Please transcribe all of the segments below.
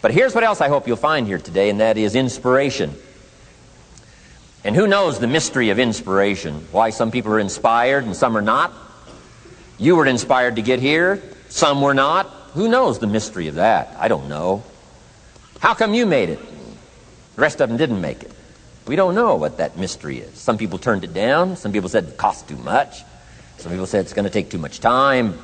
But here's what else I hope you'll find here today, and that is inspiration. And who knows the mystery of inspiration? Why some people are inspired and some are not? You were inspired to get here. Some were not. Who knows the mystery of that? I don't know. How come you made it? The rest of them didn't make it. We don't know what that mystery is. Some people turned it down. Some people said it costs too much. Some people said it's going to take too much time.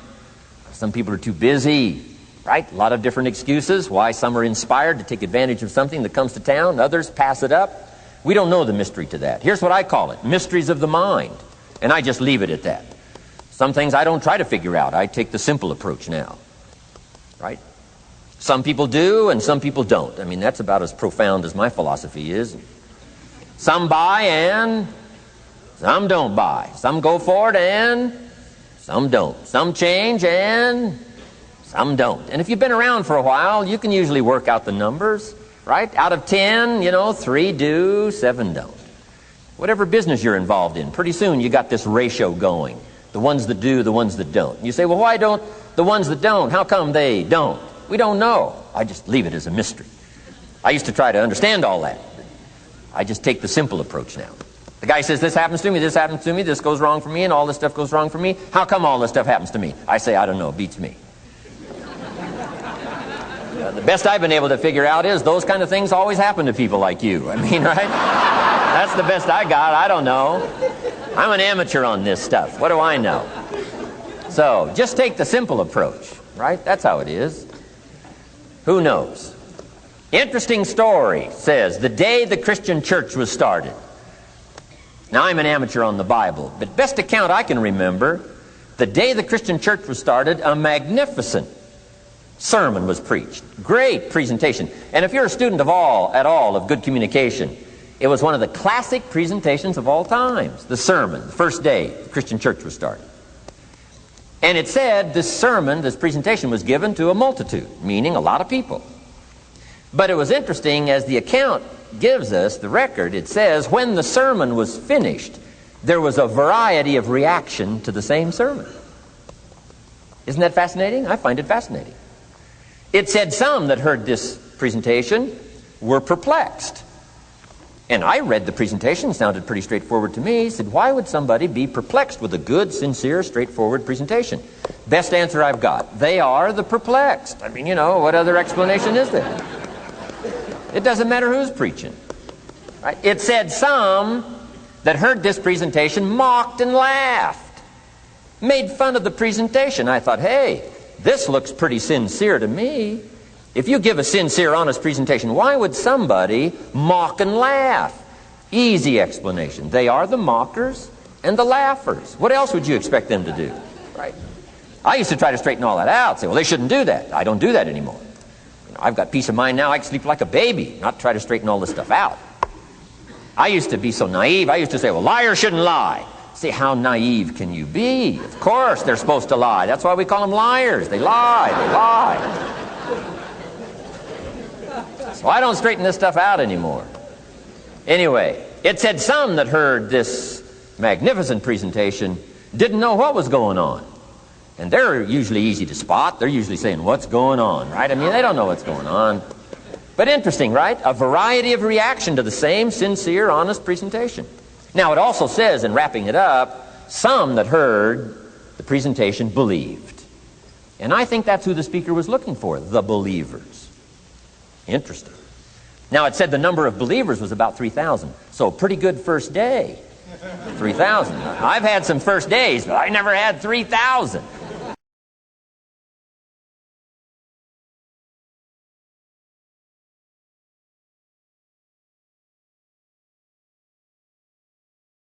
Some people are too busy. Right? A lot of different excuses why some are inspired to take advantage of something that comes to town. Others pass it up. We don't know the mystery to that. Here's what I call it. Mysteries of the mind. And I just leave it at that. Some things I don't try to figure out. I take the simple approach now. Right? Some people do and some people don't. I mean, that's about as profound as my philosophy is. Some buy and some don't buy. Some go for it and some don't. Some change and some don't. And if you've been around for a while, you can usually work out the numbers. Right? Out of 10, 3 do, 7 don't. Whatever business you're involved in, pretty soon you got this ratio going. The ones that do, the ones that don't. You say, well, why don't the ones that don't? How come they don't? We don't know. I just leave it as a mystery. I used to try to understand all that. I just take the simple approach now. The guy says, this happens to me, this goes wrong for me, and all this stuff goes wrong for me. How come all this stuff happens to me? I say, I don't know, beats me. The best I've been able to figure out is those kind of things always happen to people like you. I mean, right? That's the best I got. I don't know. I'm an amateur on this stuff. What do I know? So, just take the simple approach, right? That's how it is. Who knows? Interesting story says, the day the Christian church was started. Now, I'm an amateur on the Bible, but best account I can remember, the day the Christian church was started, a magnificent sermon was preached. Great presentation. And if you're a student at all of good communication, it was one of the classic presentations of all times. The sermon, the first day the Christian church was started. And it said this sermon, this presentation was given to a multitude, meaning a lot of people. But it was interesting, as the account gives us, the record, it says, when the sermon was finished, there was a variety of reaction to the same sermon. Isn't that fascinating? I find it fascinating. It said some that heard this presentation were perplexed. And I read the presentation, sounded pretty straightforward to me. Said, why would somebody be perplexed with a good, sincere, straightforward presentation? Best answer I've got. They are the perplexed. I mean, what other explanation is there? It doesn't matter who's preaching. Right? It said some that heard this presentation mocked and laughed, made fun of the presentation. I thought, hey, this looks pretty sincere to me. If you give a sincere, honest presentation, why would somebody mock and laugh? Easy explanation. They are the mockers and the laughers. What else would you expect them to do? Right? I used to try to straighten all that out. Say, well, they shouldn't do that. I don't do that anymore. I've got peace of mind now. I can sleep like a baby, not try to straighten all this stuff out. I used to be so naive. I used to say, well, liars shouldn't lie. See, how naive can you be? Of course they're supposed to lie. That's why we call them liars. They lie. So I don't straighten this stuff out anymore. Anyway, it said some that heard this magnificent presentation didn't know what was going on. And they're usually easy to spot. They're usually saying, what's going on, right? I mean, they don't know what's going on. But interesting, right? A variety of reaction to the same sincere, honest presentation. Now, it also says, in wrapping it up, some that heard the presentation believed. And I think that's who the speaker was looking for, the believers. Interesting. Now, it said the number of believers was about 3,000. So, pretty good first day. 3,000. I've had some first days, but I never had 3,000.